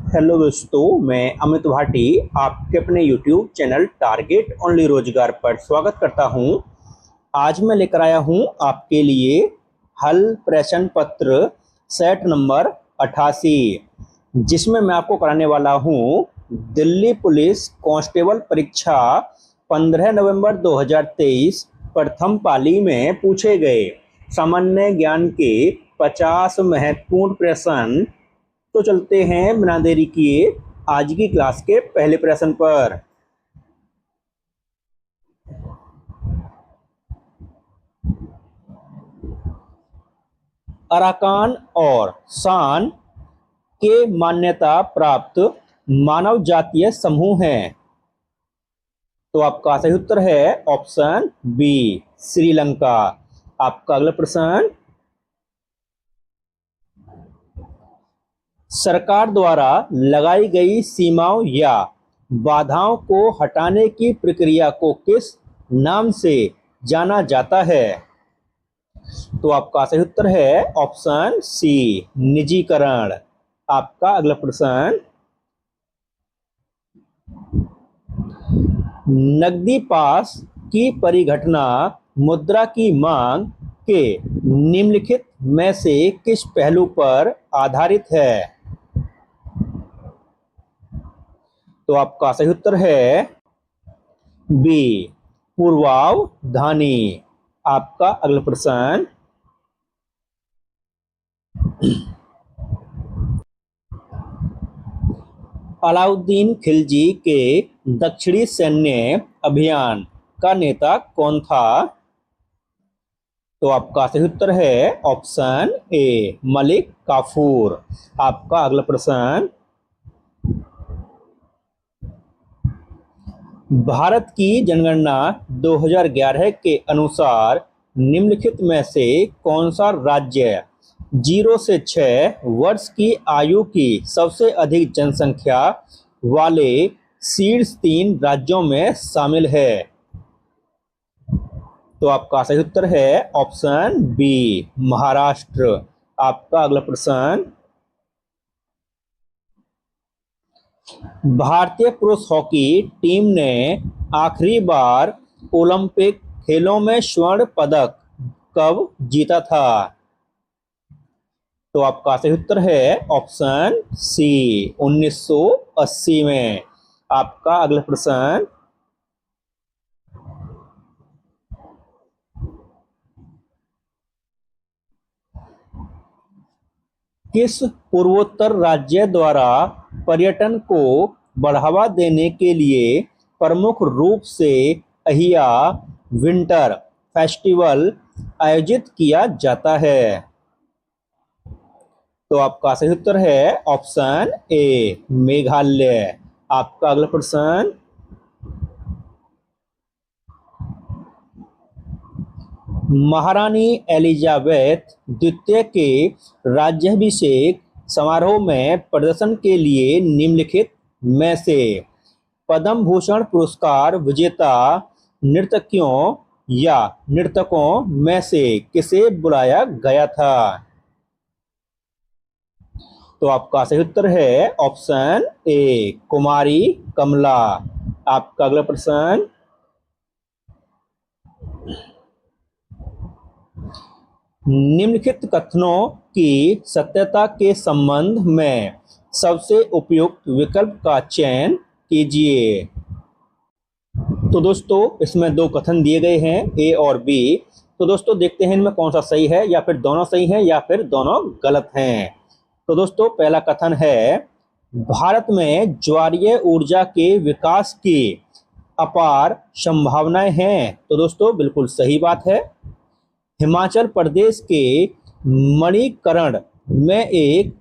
Hello दोस्तों, मैं अमित भाटी आपके अपने YouTube चैनल टारगेट ओनली रोजगार पर स्वागत करता हूं। आज मैं लेकर आया हूं आपके लिए हल प्रश्न पत्र सेट नंबर 88, जिसमें मैं आपको कराने वाला हूं दिल्ली पुलिस कांस्टेबल परीक्षा 15 नवंबर 2023 प्रथम पाली में पूछे गए सामान्य ज्ञान के 50 महत्वपूर्ण प्रश्न। तो चलते हैं बिना देरी किए आज की क्लास के पहले प्रश्न पर। अराकान और शान के मान्यता प्राप्त मानव जातीय समूह हैं। तो आपका सही उत्तर है ऑप्शन बी, श्रीलंका। आपका अगला प्रश्न, सरकार द्वारा लगाई गई सीमाओं या बाधाओं को हटाने की प्रक्रिया को किस नाम से जाना जाता है? तो आपका सही उत्तर है ऑप्शन सी, निजीकरण। आपका अगला प्रश्न, नकदी पास की परिघटना मुद्रा की मांग के निम्नलिखित में से किस पहलू पर आधारित है? तो आपका सही उत्तर है बी, पूर्वावधानी। आपका अगला प्रश्न, अलाउद्दीन खिलजी के दक्षिणी सैन्य अभियान का नेता कौन था? तो आपका सही उत्तर है ऑप्शन ए, मलिक काफूर। आपका अगला प्रश्न, भारत की जनगणना 2011 के अनुसार निम्नलिखित में से कौन सा राज्य 0 से 6 वर्ष की आयु की सबसे अधिक जनसंख्या वाले शीर्ष 3 राज्यों में शामिल है? तो आपका सही उत्तर है ऑप्शन बी, महाराष्ट्र। आपका अगला प्रश्न, भारतीय पुरुष हॉकी टीम ने आखिरी बार ओलंपिक खेलों में स्वर्ण पदक कब जीता था? तो आपका सही उत्तर है ऑप्शन सी, 1980 में। आपका अगला प्रश्न, किस पूर्वोत्तर राज्य द्वारा पर्यटन को बढ़ावा देने के लिए प्रमुख रूप से अहिया विंटर फेस्टिवल आयोजित किया जाता है? तो आपका सही उत्तर है ऑप्शन ए, मेघालय। आपका अगला प्रश्न, महारानी एलिजाबेथ द्वितीय के राज्याभिषेक समारोह में प्रदर्शन के लिए निम्नलिखित में से पद्म भूषण पुरस्कार विजेता नर्तकियों या नर्तकों में से किसे बुलाया गया था? तो आपका सही उत्तर है ऑप्शन ए, कुमारी कमला। आपका अगला प्रश्न, निम्नलिखित कथनों की सत्यता के संबंध में सबसे उपयुक्त विकल्प का चयन कीजिए। तो दोस्तों इसमें 2 कथन दिए गए हैं, ए और बी। तो दोस्तों देखते हैं इनमें कौन सा सही है, या फिर दोनों सही हैं या फिर दोनों गलत हैं। तो दोस्तों पहला कथन है, भारत में ज्वारीय ऊर्जा के विकास की अपार संभावनाएं हैं। तो दोस्तों बिल्कुल सही बात है। हिमाचल प्रदेश के मणिकर्ण में एक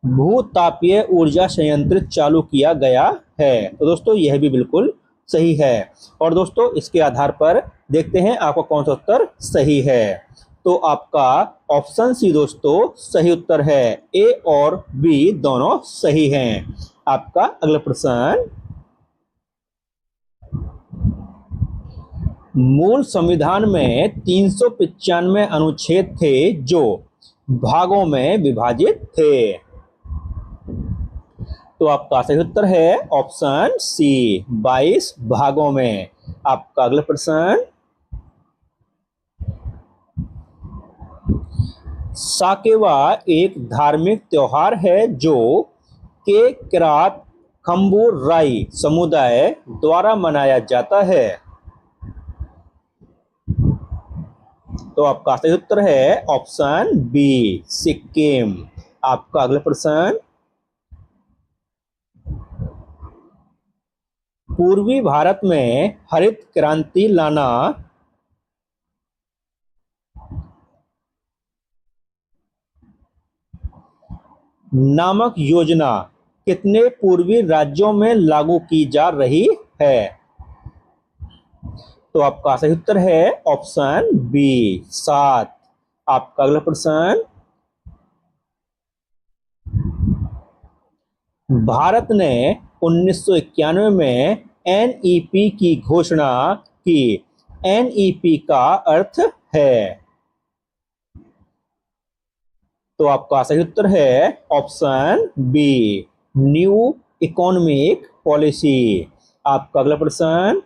भूतापीय ऊर्जा संयंत्र चालू किया गया है। तो दोस्तों यह भी बिल्कुल सही है। और दोस्तों इसके आधार पर देखते हैं आपका कौन सा उत्तर सही है। तो आपका ऑप्शन सी दोस्तों सही उत्तर है, ए और बी दोनों सही हैं। आपका अगला प्रश्न, मूल संविधान में 395 अनुच्छेद थे जो भागों में विभाजित थे। तो आपका सही उत्तर है ऑप्शन सी 22 भागों में। आपका अगला प्रश्न, साकेवा एक धार्मिक त्योहार है जो के किरात खम्बूर राई समुदाय द्वारा मनाया जाता है। तो आपका सही उत्तर है ऑप्शन बी सिक्किम। आपका अगला प्रश्न, पूर्वी भारत में हरित क्रांति लाना नामक योजना कितने पूर्वी राज्यों में लागू की जा रही है। तो आपका सही उत्तर है ऑप्शन बी 7। आपका अगला प्रश्न, भारत ने 1991 में एनईपी की घोषणा की। एनईपी का अर्थ है। तो आपका सही उत्तर है option B new economic policy. आपका अगला प्रश्न,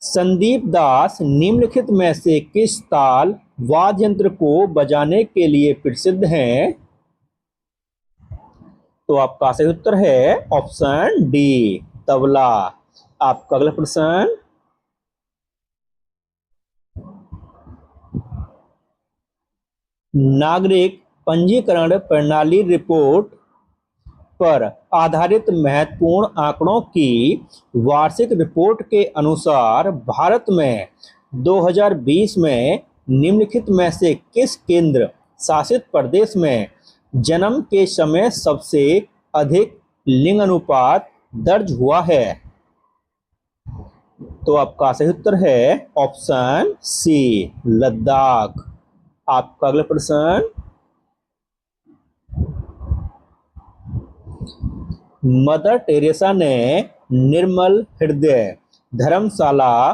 संदीप दास निम्नलिखित में से किस ताल वाद्य यंत्र को बजाने के लिए प्रसिद्ध हैं। तो आपका सही उत्तर है ऑप्शन डी तबला। आपका अगला प्रश्न, नागरिक पंजीकरण प्रणाली रिपोर्ट पर आधारित महत्वपूर्ण आंकड़ों की वार्षिक रिपोर्ट के अनुसार भारत में 2020 में निम्नलिखित में से किस केंद्र शासित प्रदेश में जन्म के समय सबसे अधिक लिंग अनुपात दर्ज हुआ है। तो आपका सही उत्तर है ऑप्शन सी लद्दाख। आपका अगला प्रश्न, मदर टेरेसा ने निर्मल हृदय धर्मशाला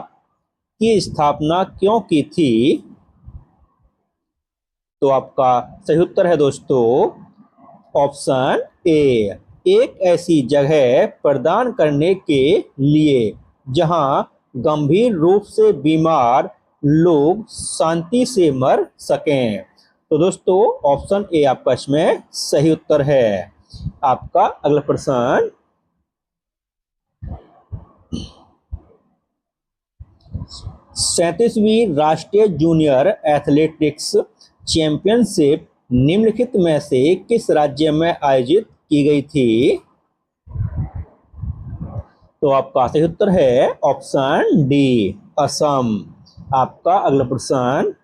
की स्थापना क्यों की थी। तो आपका सही उत्तर है दोस्तों ऑप्शन ए एक ऐसी जगह प्रदान करने के लिए जहां गंभीर रूप से बीमार लोग शांति से मर सकें। तो दोस्तों ऑप्शन ए आपका इसमें सही उत्तर है। आपका अगला प्रश्न, 37वीं राष्ट्रीय जूनियर एथलेटिक्स चैंपियनशिप निम्नलिखित में से किस राज्य में आयोजित की गई थी। तो आपका सही उत्तर है ऑप्शन डी असम। आपका अगला प्रश्न,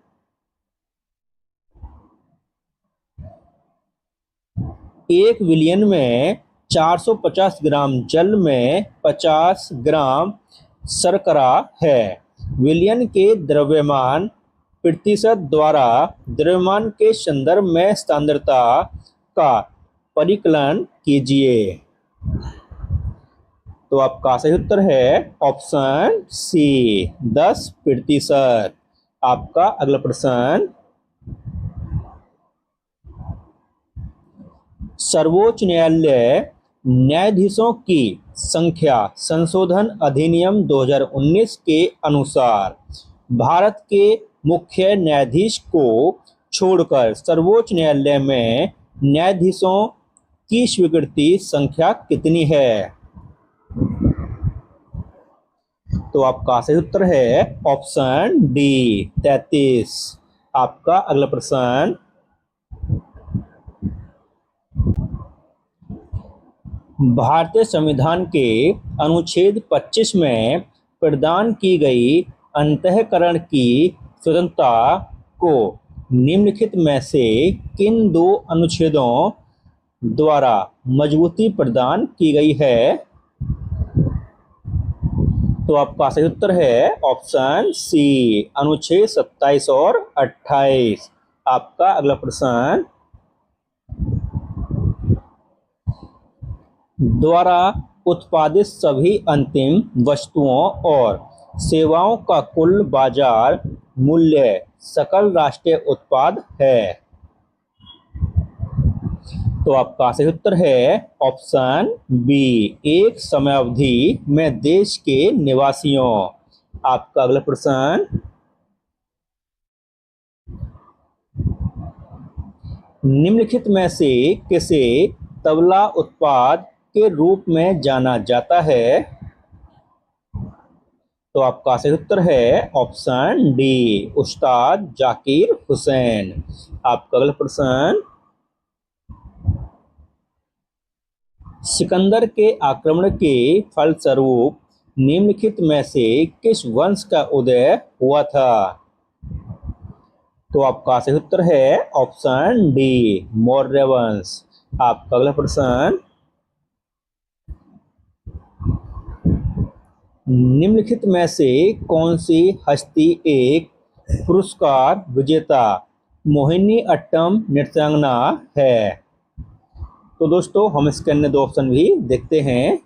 एक विलियन में 450 ग्राम जल में 50 ग्राम शर्करा है। विलियन के द्रव्यमान प्रतिशत द्वारा द्रव्यमान के संदर्भ में सांद्रता का परिकलन कीजिए। तो आपका सही उत्तर है ऑप्शन सी 10%। आपका अगला प्रश्न, सर्वोच्च न्यायालय न्यायाधीशों की संख्या संशोधन अधिनियम 2019 के अनुसार भारत के मुख्य न्यायाधीश को छोड़कर सर्वोच्च न्यायालय में न्यायाधीशों की स्वीकृति संख्या कितनी है। तो आपका सही उत्तर है ऑप्शन डी 33। आपका अगला प्रश्न, भारतीय संविधान के अनुच्छेद 25 में प्रदान की गई अंतःकरण की स्वतंत्रता को निम्नलिखित में से किन दो अनुच्छेदों द्वारा मजबूती प्रदान की गई है। तो आपका सही उत्तर है ऑप्शन सी अनुच्छेद 27 और 28। आपका अगला प्रश्न, द्वारा उत्पादित सभी अंतिम वस्तुओं और सेवाओं का कुल बाजार मूल्य सकल राष्ट्रीय उत्पाद है। तो आपका सही उत्तर है ऑप्शन बी, एक समयावधि में देश के निवासियों। आपका अगला प्रश्न, निम्नलिखित में से किसे तबला उत्पाद के रूप में जाना जाता है? तो आपका सही उत्तर है ऑप्शन डी, उस्ताद जाकिर हुसैन। आपका अगला प्रश्न, सिकंदर के आक्रमण के फलस्वरूप निम्नलिखित में से किस वंश का उदय हुआ था? तो आपका सही उत्तर है ऑप्शन डी, मौर्य वंश। आपका अगला प्रश्न, निम्नलिखित में से कौन सी हस्ती एक पुरस्कार विजेता मोहिनी अट्टम नृत्यांगना है? तो दोस्तों हम इसके अन्य दो ऑप्शन भी देखते हैं।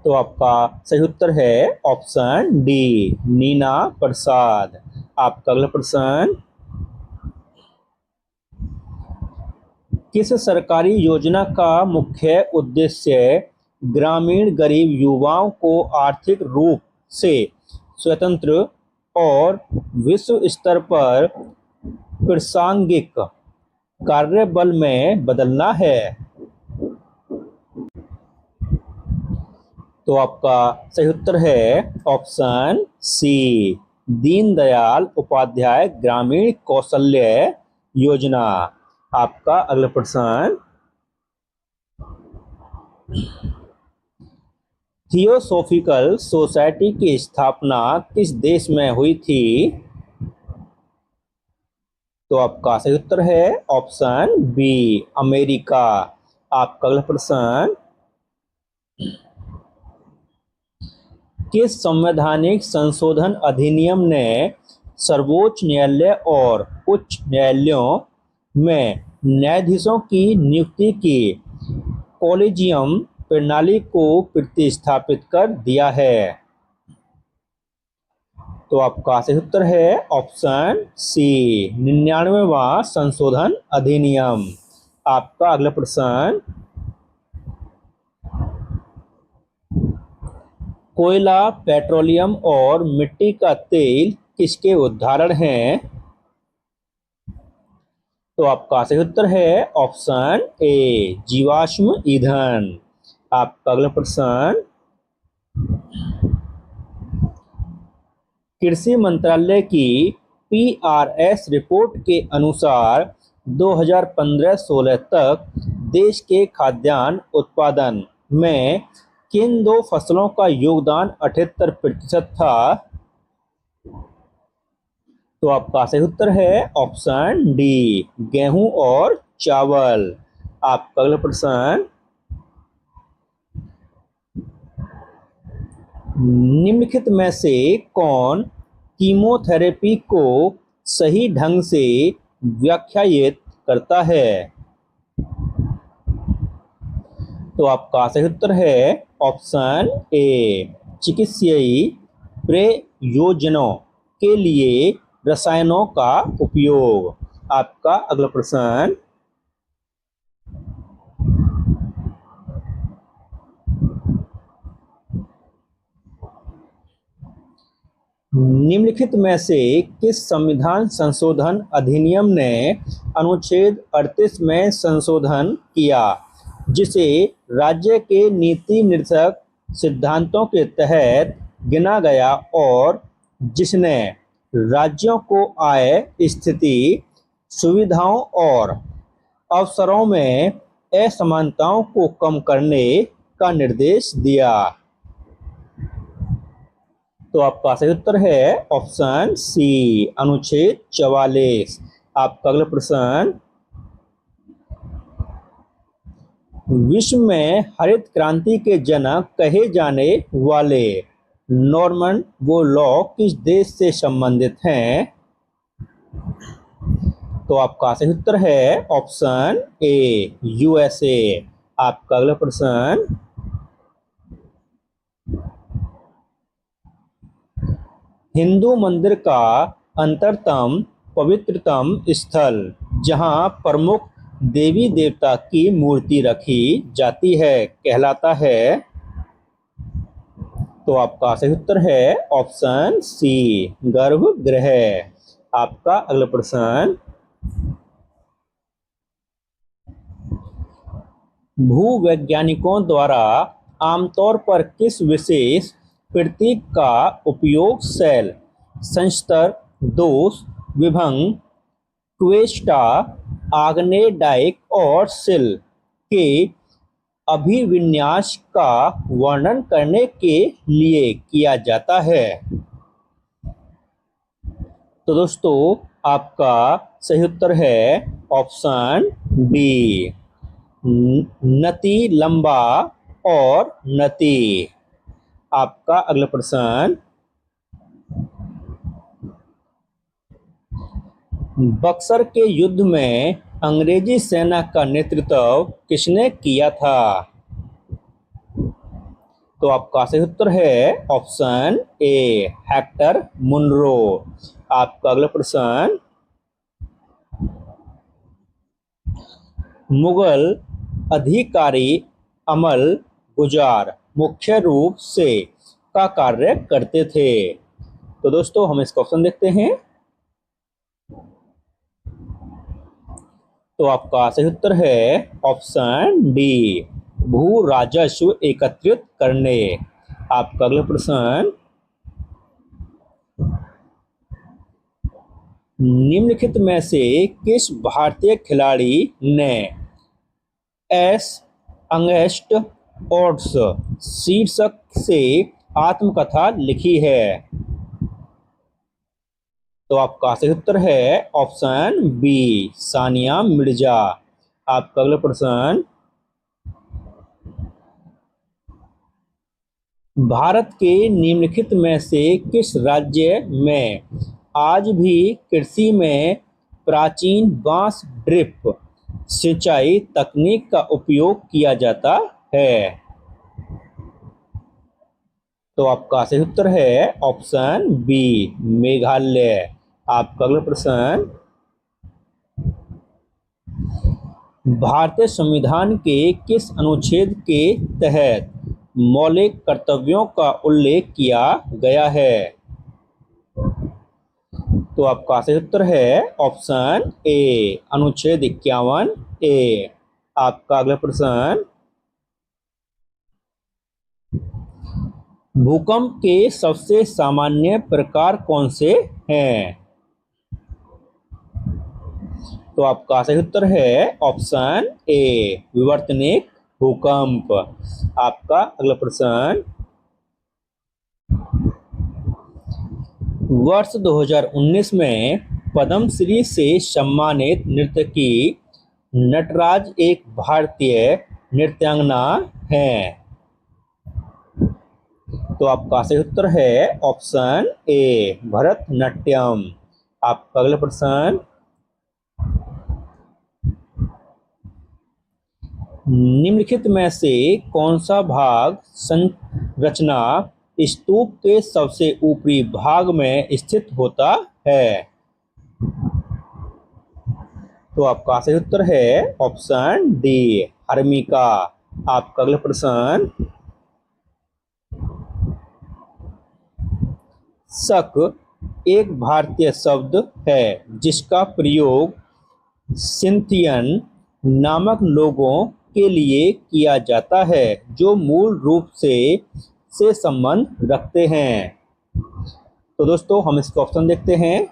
तो आपका सही उत्तर है ऑप्शन डी, नीना प्रसाद। आपका अगला प्रश्न, किस सरकारी योजना का मुख्य उद्देश्य ग्रामीण गरीब युवाओं को आर्थिक रूप से स्वतंत्र और विश्व स्तर पर प्रासंगिक कार्यबल में बदलना है? तो आपका सही उत्तर है ऑप्शन सी, दीनदयाल उपाध्याय ग्रामीण कौशल्य योजना। आपका अगला प्रश्न, थियोसॉफिकल सोसाइटी की स्थापना किस देश में हुई थी? तो आपका सही उत्तर है ऑप्शन बी, अमेरिका। आपका अगला प्रश्न, किस संवैधानिक संशोधन अधिनियम ने सर्वोच्च न्यायालय और उच्च न्यायालयों में न्यायाधीशों की नियुक्ति की कॉलेजियम प्रणाली को प्रतिस्थापित कर दिया है? तो आपका सही उत्तर है ऑप्शन सी, 99वां संशोधन अधिनियम। आपका अगला प्रश्न, कोयला, पेट्रोलियम और मिट्टी का तेल किसके उदाहरण हैं? तो आपका सही उत्तर है ऑप्शन ए, जीवाश्म ईंधन। आपका अगला प्रश्न, कृषि मंत्रालय की पीआरएस रिपोर्ट के अनुसार 2015-16 तक देश के खाद्यान्न उत्पादन में किन दो फसलों का योगदान 78% था? तो आपका सही उत्तर है ऑप्शन डी, गेहूं और चावल। आपका अगला प्रश्न, निम्नलिखित में से कौन कीमोथेरेपी को सही ढंग से व्याख्यायित करता है? तो आपका सही उत्तर है ऑप्शन ए, चिकित्सीय प्रयोजनों के लिए रसायनों का उपयोग। आपका अगला प्रश्न, निम्नलिखित में से किस संविधान संशोधन अधिनियम ने अनुच्छेद 38 में संशोधन किया जिसे राज्य के नीति निर्देशक सिद्धांतों के तहत गिना गया और जिसने राज्यों को आय, स्थिति, सुविधाओं और अवसरों में असमानताओं को कम करने का निर्देश दिया? तो आपका सही उत्तर है ऑप्शन सी, अनुच्छेद 44। आपका अगला प्रश्न, विश्व में हरित क्रांति के जनक कहे जाने वाले नॉर्मन बोरलॉग किस देश से संबंधित हैं? तो आपका सही उत्तर है ऑप्शन ए, यूएसए। आपका अगला प्रश्न, हिंदू मंदिर का अंतरतम पवित्रतम स्थल जहां प्रमुख देवी देवता की मूर्ति रखी जाती है कहलाता है। तो आपका सही उत्तर है ऑप्शन सी, गर्भगृह। आपका अगला प्रश्न, भूवैज्ञानिकों द्वारा आमतौर पर किस विशेष प्रतीक का उपयोग सेल, संस्तर, दोष, विभंग, क्वेस्टा, आग्नेयडाइक और सिल के अभिविन्यास का वर्णन करने के लिए किया जाता है? तो दोस्तों आपका सही उत्तर है ऑप्शन डी, नति, लंबा और नति। आपका अगला प्रश्न, बक्सर के युद्ध में अंग्रेजी सेना का नेतृत्व किसने किया था? तो आपका सही उत्तर है ऑप्शन ए, हेक्टर मुनरो। आपका अगला प्रश्न, मुगल अधिकारी अमल गुजार मुख्य रूप से का कार्य करते थे? तो दोस्तों हम इसका ऑप्शन देखते हैं। तो आपका सही उत्तर है ऑप्शन डी, भू राजस्व एकत्रित करने। आपका अगला प्रश्न, निम्नलिखित में से किस भारतीय खिलाड़ी ने एस अंगेस्ट ओड्स शीर्षक से आत्मकथा लिखी है? तो आपका सही उत्तर है ऑप्शन बी, सानिया मिर्जा। आपका अगला प्रश्न, भारत के निम्नलिखित में से किस राज्य में आज भी कृषि में प्राचीन बांस ड्रिप सिंचाई तकनीक का उपयोग किया जाता है? तो आपका सही उत्तर है ऑप्शन बी, मेघालय। आपका अगला प्रश्न, भारतीय संविधान के किस अनुच्छेद के तहत मौलिक कर्तव्यों का उल्लेख किया गया है? तो आपका सही उत्तर है ऑप्शन ए, अनुच्छेद 51 ए। आपका अगला प्रश्न, भूकंप के सबसे सामान्य प्रकार कौन से हैं? तो आपका सही उत्तर है ऑप्शन ए, विवर्तनिक भूकंप। आपका अगला प्रश्न, वर्ष 2019 में पद्मश्री से सम्मानित नर्तकी नटराज एक भारतीय नृत्यांगना हैं? तो आपका सही उत्तर है ऑप्शन ए, भरतनाट्यम। आपका अगला प्रश्न, निम्नलिखित में से कौन सा भाग संरचना स्तूप के सबसे ऊपरी भाग में स्थित होता है? तो आपका सही उत्तर है ऑप्शन डी, हर्मिका। आपका अगला प्रश्न, शक एक भारतीय शब्द है जिसका प्रयोग सिंथियन नामक लोगों के लिए किया जाता है जो मूल रूप से संबंध रखते हैं? तो दोस्तों हम इसका ऑप्शन देखते हैं।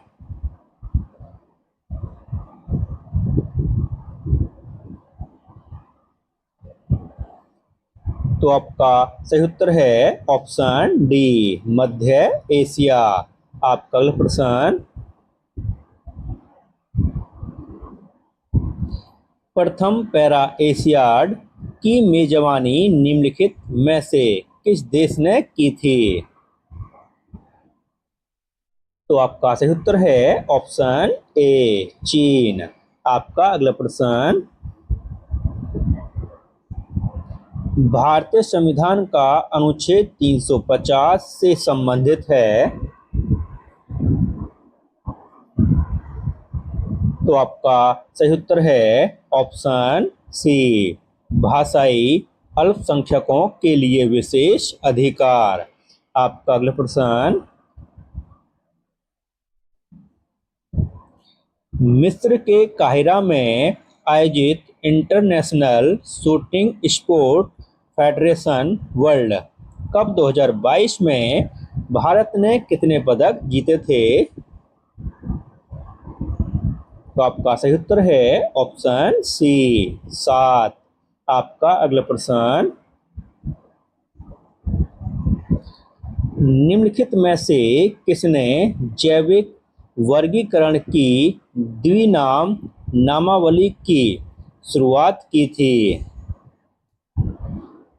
तो आपका सही उत्तर है ऑप्शन डी, मध्य एशिया। आपका अगला प्रश्न, प्रथम पैरा एशियाड की मेजबानी निम्नलिखित में से किस देश ने की थी? तो आपका सही उत्तर है ऑप्शन ए, चीन। आपका अगला प्रश्न, भारतीय संविधान का अनुच्छेद 350 से संबंधित है? तो आपका सही उत्तर है ऑप्शन सी, भाषाई अल्पसंख्यकों के लिए विशेष अधिकार। आपका अगला प्रश्न, मिस्र के काहिरा में आयोजित international shooting sport federation world cup 2022 में भारत ने कितने पदक जीते थे? तो आपका सही उत्तर है ऑप्शन सी, 7। आपका अगला प्रश्न, निम्नलिखित में से किसने जैविक वर्गीकरण की द्विनाम नामावली की शुरुआत की थी?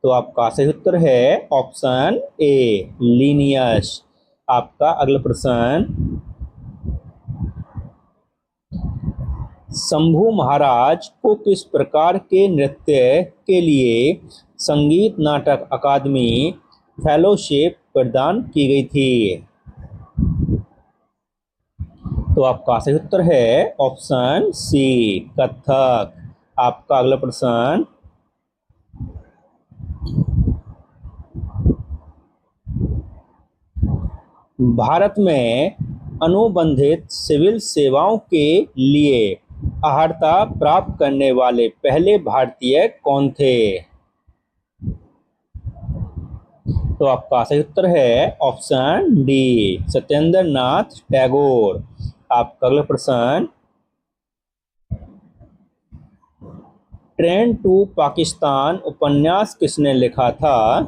तो आपका सही उत्तर है ऑप्शन ए, लीनियस। आपका अगला प्रश्न, शंभू महाराज को किस प्रकार के नृत्य के लिए संगीत नाटक अकादमी फेलोशिप प्रदान की गई थी? तो आपका सही उत्तर है ऑप्शन सी, कथक। आपका अगला प्रश्न, भारत में अनुबंधित सिविल सेवाओं के लिए अर्हता प्राप्त करने वाले पहले भारतीय कौन थे? तो आपका सही उत्तर है ऑप्शन डी, सत्येंद्र नाथ टैगोर। आपका अगला प्रश्न, ट्रेन टू पाकिस्तान उपन्यास किसने लिखा था?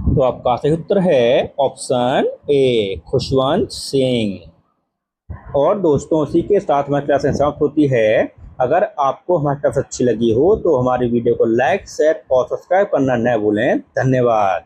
तो आपका सही उत्तर है ऑप्शन ए, खुशवंत सिंह। और दोस्तों, इसी के साथ हमारी क्लास समाप्त होती है। अगर आपको हमारी क्लास अच्छी लगी हो तो हमारी वीडियो को लाइक, शेयर और सब्सक्राइब करना न भूलें। धन्यवाद।